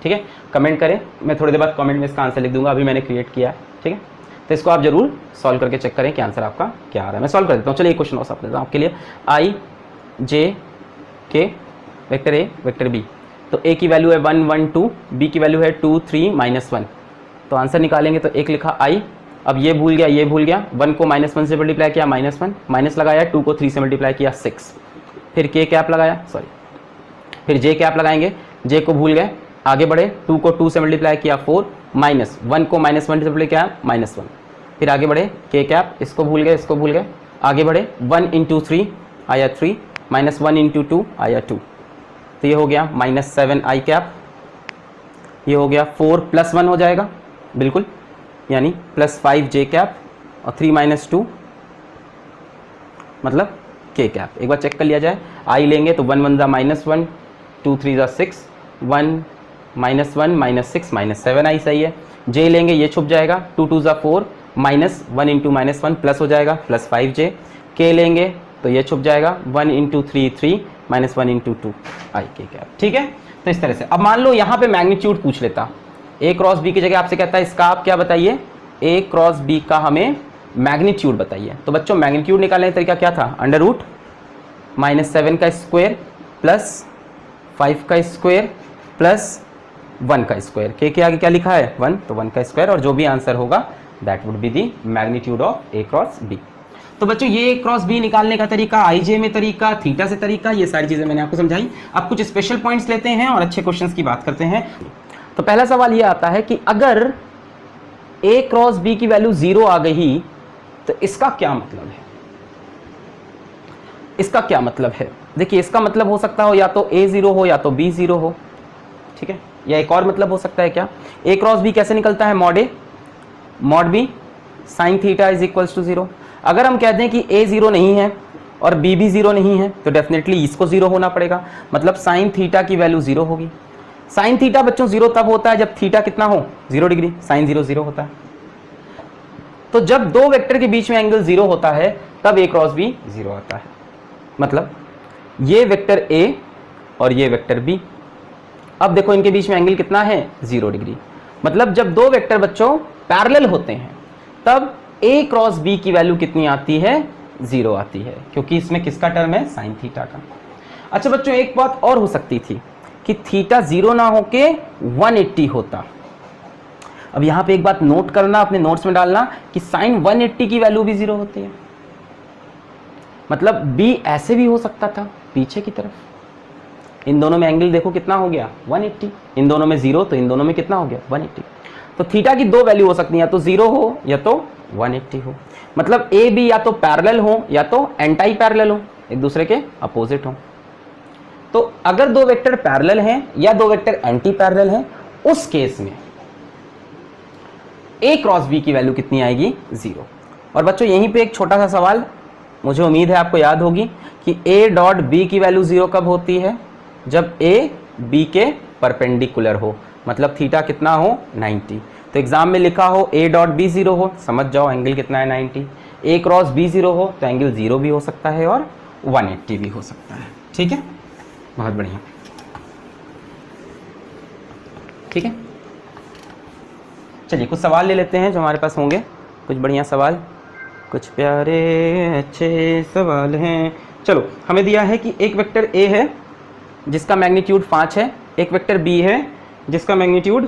ठीक है, कमेंट करें, मैं थोड़ी देर बाद कमेंट में इसका आंसर लिख दूंगा, अभी मैंने क्रिएट किया है। ठीक है, तो इसको आप जरूर सॉल्व करके चेक करें कि आंसर आपका क्या आ रहा है। मैं सॉल्व कर देता हूँ, चलिए एक क्वेश्चन और सॉल्व करता हूँ आपके लिए। I J K vector A vector B, तो A की वैल्यू है 1 1 2, B की वैल्यू है 2 3 -1, तो आंसर निकालेंगे तो एक लिखा I, अब ये भूल गया, 1 को -1 से मल्टीप्लाई किया -1, माइनस लगाया, 2 को 3 से मल्टीप्लाई किया 6, फिर K कैप लगाया, फिर J कैप लगाएंगे, J को भूल गए, आगे बढ़े, 2 को 2 से मल्टीप्लाई किया 4, -1 को -1 से मल्टीप्लाई किया -1, फिर आगे बढ़े K कैप, इसको भूल गए, आगे बढ़े 1 इंटू 3 आया 3, -1 इंटू 2 आया 2, तो ये हो गया -7 I कैप, ये हो गया 4 + 1 हो जाएगा बिल्कुल, यानी +5 J कैप, और 3 - 2 मतलब K कैप। एक बार चेक कर लिया जाए, I लेंगे तो 1 1 ज़ा -1, 2 3 ज़ा 6, 1 -1 -6 -7 I सही है। J लेंगे, ये छुप जाएगा, 2 2 ज़ा 4, -1 इंटू -1 प्लस हो जाएगा +5J। K लेंगे तो ये छुप जाएगा, 1 into 3 3, -1 into 2 I K cap. ठीक है, तो इस तरह से। अब मान लो यहाँ पे मैग्नीट्यूड पूछ लेता, A क्रॉस B की जगह आपसे कहता है इसका आप क्या बताइए, A क्रॉस B का हमें मैग्नीट्यूड बताइए। तो बच्चों मैग्नीट्यूड निकालने का तरीका क्या था, अंडर रूट -7 का स्क्वायर प्लस 5 का स्क्वायर प्लस 1 का स्क्वायर, के आगे क्या लिखा है 1, तो 1 का स्क्वायर, और जो भी आंसर होगा that would be the magnitude of A cross B। तो बच्चों ये A क्रॉस B निकालने का तरीका, IJ में तरीका, थीटा से तरीका, ये सारी चीज़ें मैंने आपको समझाई। अब कुछ स्पेशल पॉइंट्स लेते हैं और अच्छे क्वेश्चंस की बात करते हैं। तो पहला सवाल ये आता है कि अगर A क्रॉस B की वैल्यू 0 आ गई तो इसका क्या मतलब है। इसका क्या मतलब है? देखिए इसका मतलब हो सकता हो या तो A 0 हो या तो B 0 हो, ठीक है, या एक और मतलब हो सकता है क्या, A क्रॉस B कैसे निकलता है, mod A mod B sine theta is equals to 0। अगर हम कहते हैं कि A 0 नहीं है और B भी 0 नहीं है तो डेफिनेटली इसको 0 होना पड़ेगा, मतलब साइन थीटा की वैल्यू 0 होगी। साइन थीटा बच्चों 0 तब होता है जब थीटा कितना हो, 0 डिग्री, साइन 0 0 होता है। तो जब दो वेक्टर के बीच में एंगल 0 होता है तब A क्रॉस B 0 आता है, मतलब ये वेक्टर A और ये वेक्टर B, अब देखो इनके बीच में एंगल कितना है, 0 डिग्री, मतलब जब दो वेक्टर बच्चों पैरेलल होते हैं तब A क्रॉस B की वैल्यू कितनी आती है, 0 आती है, क्योंकि इसमें किसका टर्म है, साइन थीटा का। अच्छा बच्चों एक बात और हो सकती थी कि थीटा 0 ना होके 180 होता। अब यहां पे एक बात नोट करना, अपने नोट्स में डालना कि साइन 180 की वैल्यू भी 0 होती है, मतलब B ऐसे भी हो सकता था पीछे की तरफ। इन दोनों में एंगल देखो कितना हो गया, 180, इन दोनों में 0 तो इन दोनों में कितना हो गया, 180। तो थीटा की दो वैल्यू हो सकती है, या तो 0 हो या तो 180 हो, मतलब A B या तो पैरेलल हो या तो एंटी पैरेलल हो, एक दूसरे के अपोजिट हो। तो अगर दो वेक्टर पैरेलल हैं या दो वेक्टर एंटी पैरेलल हैं, उस केस में A क्रॉस B की वैल्यू कितनी आएगी, 0। और बच्चों यहीं पे एक छोटा सा सवाल, मुझे उम्मीद है आपको याद होगी कि A डॉट B की वैल्यू 0 कब होती है, जब A B के परपेंडिकुलर हो, मतलब थीटा कितना हो, 90। तो एग्जाम में लिखा हो A डॉट B 0 हो, समझ जाओ एंगल कितना है, 90। A क्रॉस B 0 हो तो एंगल 0 भी हो सकता है और 180 भी हो सकता है, ठीक है, बहुत बढ़िया, ठीक है। चलिए कुछ सवाल ले लेते हैं जो हमारे पास होंगे, कुछ बढ़िया सवाल, कुछ प्यारे अच्छे सवाल हैं। चलो हमें दिया है कि एक वेक्टर A है जिसका मैग्नीट्यूड 5 है, एक वेक्टर B है जिसका मैग्नीट्यूड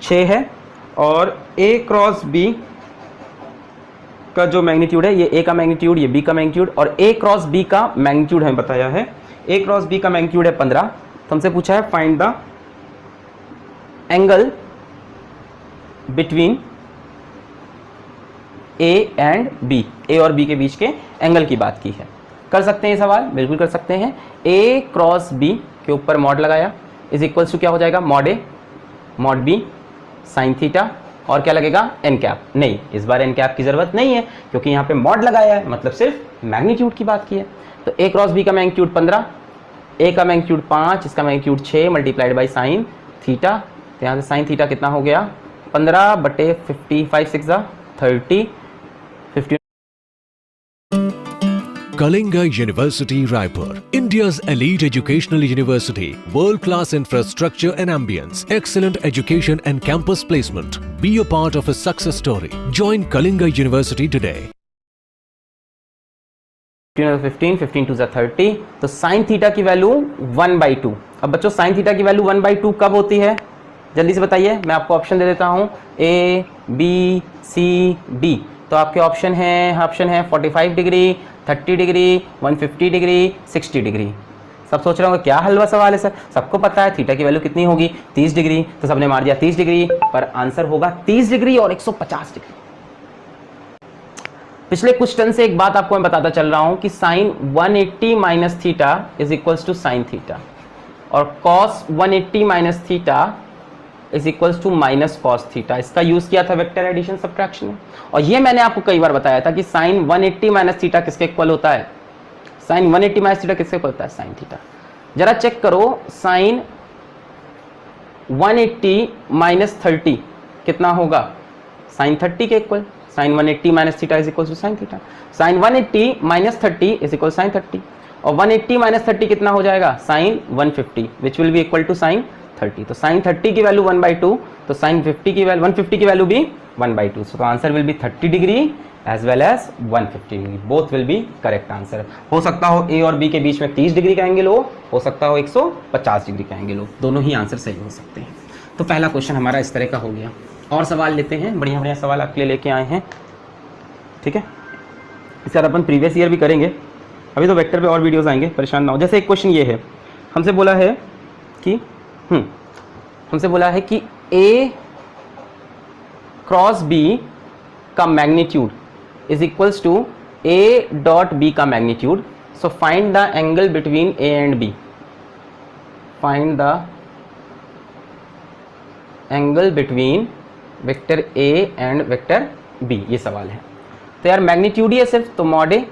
6 है, और A क्रॉस B का जो मैग्नीट्यूड है, ये A का मैग्नीट्यूड, ये B का मैग्नीट्यूड, और A क्रॉस B का मैग्नीट्यूड हमें बताया है, A क्रॉस B का मैग्नीट्यूड है 15। तो हमसे पूछा है find the angle between A and B, A और B के बीच के एंगल की बात की है। कर सकते हैं ये सवाल, बिल्कुल कर सकते हैं। A क्रॉस B के ऊपर मॉड लगाया इज इक्वल्स टू क्या हो जाएगा, mod A mod B sine theta, और क्या लगेगा, एन कैप। नहीं, इस बार एन कैप की जरूरत नहीं है क्योंकि यहाँ पे मॉड लगाया है, मतलब सिर्फ मैग्नीट्यूड की बात की है। तो A क्रॉस B का मैग्नीट्यूड 15, A का मैग्नीट्यूड 5, इसका magnitude 6 multiplied by sine theta. तो यहाँ से साइन थीटा कितना हो गया, 15 बटे 50, 5 6 30, 50। Kalinga University Raipur, India's elite educational university, world-class infrastructure and ambience, excellent education and campus placement. Be a part of a success story. Join Kalinga University today. 15, 15 to 30, तो साइन थीटा की वैल्यू 1/2। अब बच्चों साइन थीटा की वैल्यू 1/2 कब होती है, जल्दी से बताइए, मैं आपको ऑप्शन दे देता हूँ, A B C D। तो आपके ऑप्शन है 45 डिग्री, 30 डिग्री, 150 डिग्री, 60 डिग्री। सब सोच रहे होंगे क्या हलवा सवाल है सर, सबको पता है थीटा की वैल्यू कितनी होगी, 30 डिग्री, तो सबने मार दिया 30 डिग्री, पर आंसर होगा 30 डिग्री और 150 डिग्री। पिछले कुछ टर्म से एक बात आपको मैं बताता चल रहा हूं कि sine 180 minus theta is equals to sine theta, और cos 180 minus theta is equals to minus cos theta. इसका यूज किया था वेक्टर एडिशन सब्ट्रैक्शन में, और ये मैंने आपको कई बार बताया था कि साइन 180 माइनस थीटा किसके इक्वल होता है, साइन 180 माइनस थीटा किसके इक्वल होता है, साइन थीटा। जरा चेक करो, साइन 180 माइनस 30 कितना होगा, साइन 30 के equal. Sine 180 minus theta is equal to sine theta. Sine 180 minus 30 is equal sine 30, और 180 माइनस 30 कितना हो जाएगा, sine 150, which will be equal to sine 30। तो साइन 30 की वैल्यू 1/2, तो साइन 50 की वैल्यू 150 की वैल्यू भी 1/2। So answer will be 30 degree as well as 150 degree, both will be correct answer. हो सकता हो A और B के बीच में 30 डिग्री का एंगल हो सकता हो 150 डिग्री का एंगल हो, दोनों ही आंसर सही हो सकते हैं। तो पहला क्वेश्चन हमारा इस तरह का हो गया। और सवाल लेते हैं, बढ़िया बढ़िया सवाल आपके लिए लेके आए हैं, ठीक है। इसके बाद अपन प्रीवियस ईयर भी करेंगे, अभी तो वेक्टर पे और वीडियोस आएंगे, परेशान ना हो। जैसे एक क्वेश्चन ये है, हमसे बोला है कि A क्रॉस B का magnitude is equals to A dot B का magnitude, so find the angle between A and B, find the angle between vector A and vector B, ये सवाल है। तो यार मैग्नीट्यूड ही है सिर्फ, तो मॉड ए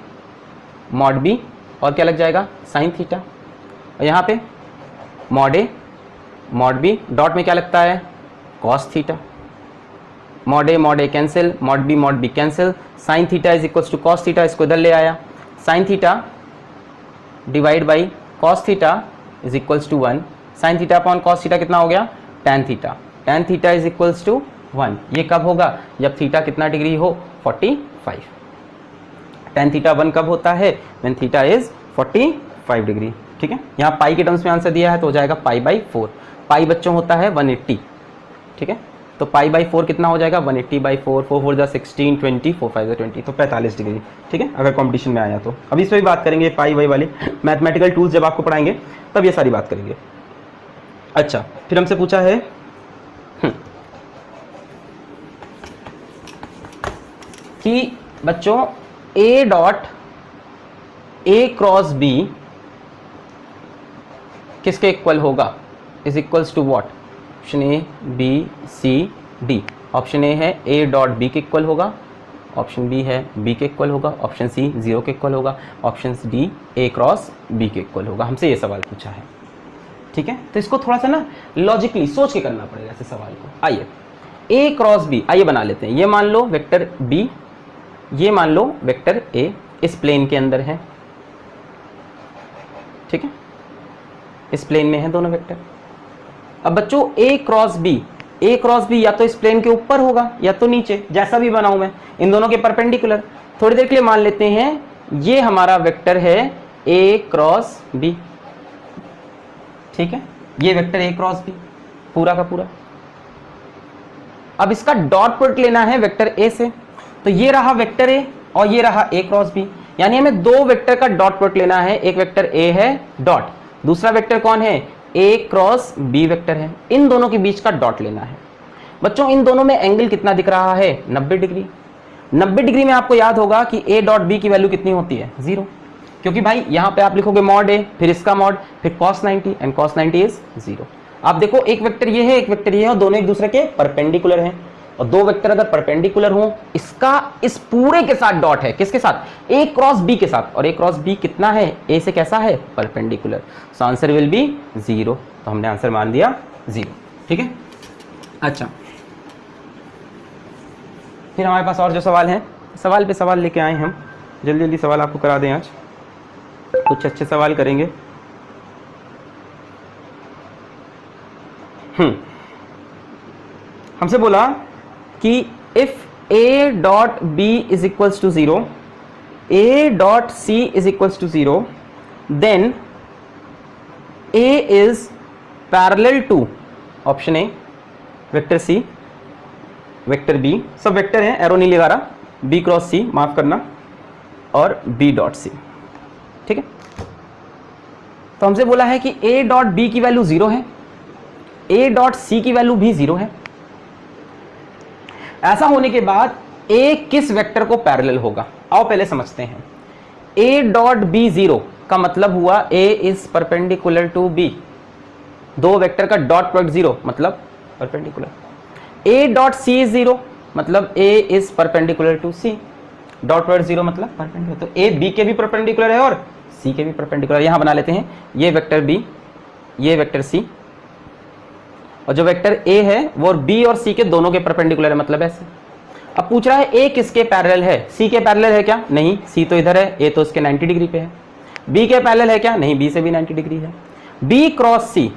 मॉड बी और क्या लग जाएगा साइन थीटा, और यहाँ पे mod a mod b, dot में क्या लगता है cos theta, mod a cancel, mod b cancel, sine theta is equals to cos theta, इसको इधर ले आया, sine theta divide by cos theta is equals to 1, sine theta upon cos theta कितना हो गया tan theta, tan theta is equals to 1। ये कब होगा जब थीटा कितना डिग्री हो 45। tan थीटा 1 कब होता है व्हेन थीटा इज 45 डिग्री, ठीक है। यहाँ पाई के टर्म्स में आंसर दिया है तो हो जाएगा पाई बाई 4, पाई बच्चों होता है 180, ठीक है। तो पाई बाई 4 कितना हो जाएगा 180 बाई 4, 4 4 जा 16, 20, 4 5 जा 20, तो 45 डिग्री, ठीक है। अगर कंपटीशन में आया तो अभी इस पर भी बात करेंगे, पाई वाई वाले मैथमेटिकल टूल्स जब आपको पढ़ाएंगे तब ये सारी बात करेंगे। अच्छा, फिर हमसे पूछा है कि बच्चों a dot a cross b किसके इक्वल होगा, is equals to what, option a b c d. Option a है ए डॉट बी के इक्वल होगा, ऑप्शन बी है बी के इक्वल होगा, ऑप्शन सी 0 के इक्वल होगा, option d a cross b के इक्वल होगा। हमसे ये सवाल पूछा है, ठीक है। तो इसको थोड़ा सा ना लॉजिकली सोच के करना पड़ेगा ऐसे सवाल को। आइए ए क्रॉस बी, आइए बना लेते हैं। ये मान लो वेक्टर बी, ये मान लो वेक्टर ए इस प्लेन के अंदर है, ठीक है, इस प्लेन में है दोनों वेक्टर। अब बच्चों ए क्रॉस बी या तो इस प्लेन के ऊपर होगा या तो नीचे, जैसा भी बनाऊं मैं, इन दोनों के परपेंडिकुलर। थोड़ी देर के लिए मान लेते हैं ये हमारा वेक्टर है ए क्रॉस बी, ठीक है, ये वेक्टर ए क्रॉस बी पूरा का पूरा। अब इसका डॉट प्रोडक्ट लेना है वेक्टर ए से, तो ये रहा वेक्टर ए और ये रहा ए क्रॉस बी, यानी हमें दो वेक्टर का डॉट प्रोडक्ट लेना है। एक वेक्टर ए है डॉट, दूसरा वेक्टर कौन है ए क्रॉस बी वेक्टर है, इन दोनों के बीच का डॉट लेना है। बच्चों इन दोनों में एंगल कितना दिख रहा है 90 डिग्री। 90 डिग्री में आपको याद होगा कि ए डॉट बी की वैल्यू कितनी होती है 0, क्योंकि भाई यहां पे आप लिखोगे मॉड ए, फिर इसका मॉड, फिर cos 90 एंड cos 90 इज 0। आप देखो एक वेक्टर ये है, एक वेक्टर ये है, और दोनों एक दूसरे के परपेंडिकुलर हैं। और दो वेक्टर अगर परपेंडिकुलर हो, इसका इस पूरे के साथ डॉट है, किसके साथ ए क्रॉस बी के साथ, और ए क्रॉस बी कितना है ए से कैसा है perpendicular, so answer will B 0। तो हमने आंसर मान दिया 0, ठीक है। अच्छा, फिर हमारे पास और जो सवाल हैं, सवाल पे सवाल लेके आए हम, जल्दी जल्दी सवाल आपको करा दें। आज कुछ अच्छे सवाल करेंगे। हमसे बोला कि if a dot b is equals to 0, a dot C is equals to 0, then a is parallel to option a vector c vector b, सब वेक्टर हैं, एरो नहीं लगा रहा, बी क्रॉस सी, माफ करना, और बी डॉट सी, ठीक है। तो हमसे बोला है कि ए डॉट बी की वैल्यू 0 है, ए डॉट सी की वैल्यू भी 0 है। ऐसा होने के बाद ए किस वेक्टर को पैरेलल होगा, आओ पहले समझते हैं। ए डॉट बी 0 का मतलब हुआ A is perpendicular to B, दो वेक्टर का डॉट प्रोडक्ट 0 मतलब perpendicular. A dot C is 0 मतलब A is perpendicular to C, dot product 0 मतलब परपेंडिकुलर। तो ए बी के भी परपेंडिकुलर है और सी के भी परपेंडिकुलर। यहां बना लेते हैं, ये वेक्टर बी, ये वेक्टर सी, और जो वेक्टर ए है वो बी और सी के दोनों के परपेंडिकुलर है, मतलब ऐसे। अब पूछ रहा है ए किसके पैरेलल है, सी के पैरेलल है क्या, नहीं, सी तो इधर है, ए तो इसके 90 डिग्री पे है। बी के पैरेलल है क्या, नहीं, बी से भी 90 डिग्री है। बी क्रॉस सी,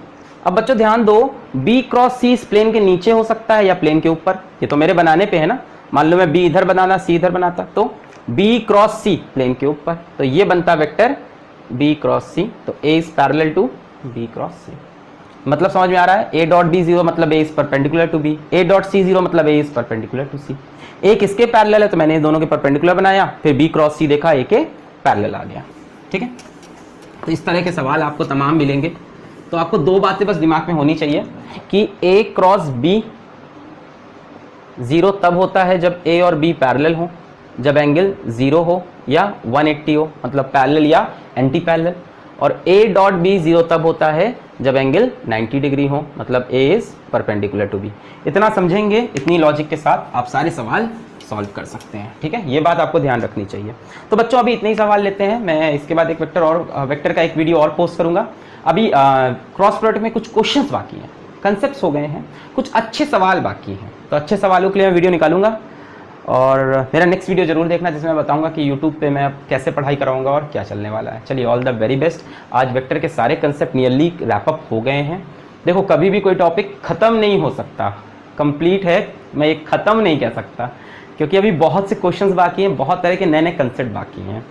अब बच्चों ध्यान दो, बी क्रॉस सी इस प्लेन के नीचे हो सकता है या प्लेन के ऊपर, ये तो मेरे बनाने पे है ना। मान लो मैं बी इधर बनाना, सी इधर बनाता, तो बी क्रॉस सी प्लेन के ऊपर, तो ये बनता वेक्टर बी क्रॉस सी। तो A is parallel to B cross C, मतलब समझ में आ रहा है। ए डॉट बी 0 मतलब A is perpendicular to B, A dot C 0 मतलब A is perpendicular to C. A किसके पैरेलल है, तो मैंने दोनों के परपेंडिकुलर बनाया, फिर बी क्रॉस सी देखा, ए के पैरेलल आ गया, ठीक है। तो इस तरह के सवाल आपको तमाम मिलेंगे। तो आपको दो बातें बस दिमाग में होनी चाहिए कि ए क्रॉस बी 0 तब होता है जब ए और बी पैरेलल हो, जब एंगल 0 हो, या 180 हो, मतलब पैरेलल या एंटी पैरेलल। और A डॉट B 0 तब होता है जब एंगल 90 डिग्री हो, मतलब A is perpendicular to B। इतना समझेंगे, इतनी लॉजिक के साथ आप सारे सवाल सॉल्व कर सकते हैं। ठीक है, ये बात आपको ध्यान रखनी चाहिए। तो बच्चों अभी इतने ही सवाल लेते हैं, मैं इसके बाद एक वेक्टर का एक वीडियो और पोस्ट करूंगा। अभी क्रॉस प्रोडक्ट में कुछ क्वेश्चंस बाकी हैं, कंसेप्ट्स हो गए हैं, कुछ अच्छे सवाल बाकी हैं। तो अच्छे सवालों के लिए मैं वीडियो निकालूंगा और मेरा नेक्स्ट वीडियो जरूर देखना, जिसमें मैं बताऊंगा कि यूट्यूब पे मैं कैसे पढ़ाई कराऊंगा और क्या चलने वाला है। चलिए, ऑल द वेरी बेस्ट। आज वेक्टर के सारे कंसेप्ट नियरली रैप अप हो गए हैं। देखो, कभी भी कोई टॉपिक ख़त्म नहीं हो सकता, कंप्लीट है, मैं ये ख़त्म नहीं कह सकता, क्योंकि अभी बहुत से क्वेश्चंस बाकी हैं, बहुत तरह के नए नए कंसेप्ट बाकी हैं।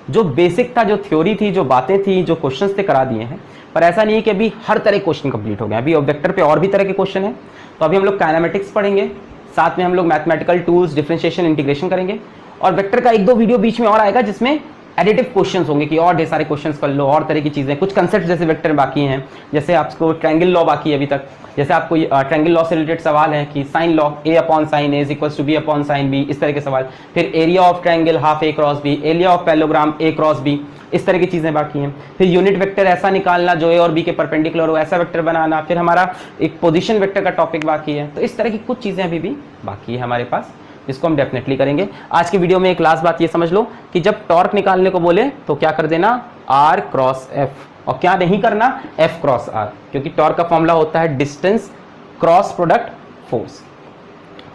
जो बेसिक था, जो थ्योरी थी, जो बातें थी, जो क्वेश्चंस थे, करा दिए हैं। पर ऐसा नहीं है कि अभी हर तरह क्वेश्चन कंप्लीट हो गए। अभी वेक्टर पे और भी तरह के क्वेश्चन हैं। तो अभी हम लोग काइनेमेटिक्स पढ़ेंगे, साथ में हम लोग मैथमेटिकल टूल्स, डिफरेंशिएशन, इंटीग्रेशन करेंगे। और वेक्टर का एक दो वीडियो बीच में और आएगा जिसमें एडिटिव क्वेश्चंस होंगे कि और ढेर सारे क्वेश्चंस कर लो, और तरह की चीज़ें, कुछ कंसेप्ट जैसे वेक्टर में बाकी हैं। जैसे आपको ट्रायंगल लॉ बाकी है अभी तक, जैसे आपको ट्रायंगल लॉ से रिलेटेड सवाल है कि sine law A upon sine A is equals to B upon sine B, इस तरह के सवाल। फिर area of triangle half A cross B, area of parallelogram A cross B, इस तरह की चीज़ें बाकी हैं। फिर यूनिट वेक्टर ऐसा निकालना जो A और B के परपेंडिकुलर हो, ऐसा वेक्टर बनाना। फिर हमारा एक पोजीशन वेक्टर का टॉपिक बाकी है। तो इस तरह की कुछ चीज़ें अभी भी बाकी है हमारे पास, जिसको हम डेफिनेटली करेंगे। आज की वीडियो में एक लास्ट बात ये समझ लो कि जब टॉर्क निकालने को बोले तो क्या कर देना, R क्रॉस F, और क्या नहीं करना, F क्रॉस R, क्योंकि टॉर्क का फॉर्मूला होता है डिस्टेंस क्रॉस प्रोडक्ट फोर्स।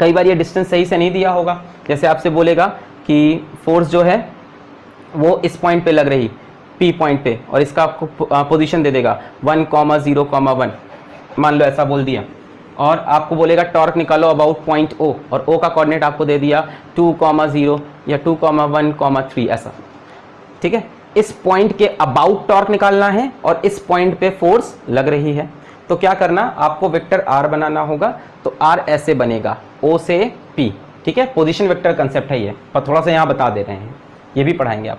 कई बार ये डिस्टेंस सही से नहीं दिया होगा, जैसे आपसे बोलेगा कि फोर्स जो है वो इस पॉइंट पे लग रही, P पॉइंट पे, और इसका आपको पोजीशन दे देगा 1,0,1, मान लो ऐसा बोल दिया। और आपको बोलेगा टॉर्क निकालो अबाउट पॉइंट O, और O का कोऑर्डिनेट आपको दे दिया 2,0 या 2,1,3 ऐसा। ठीक है, इस पॉइंट के अबाउट टॉर्क निकालना है और इस पॉइंट पे फोर्स लग रही है। तो क्या करना, आपको वेक्टर R बनाना होगा। तो R ऐसे बनेगा, O से P। ठीक है, पोजीशन वेक्टर कंसेप्ट है ये, पर थोड़ा सा यहाँ बता दे रहे हैं, ये भी पढ़ाएंगे आप।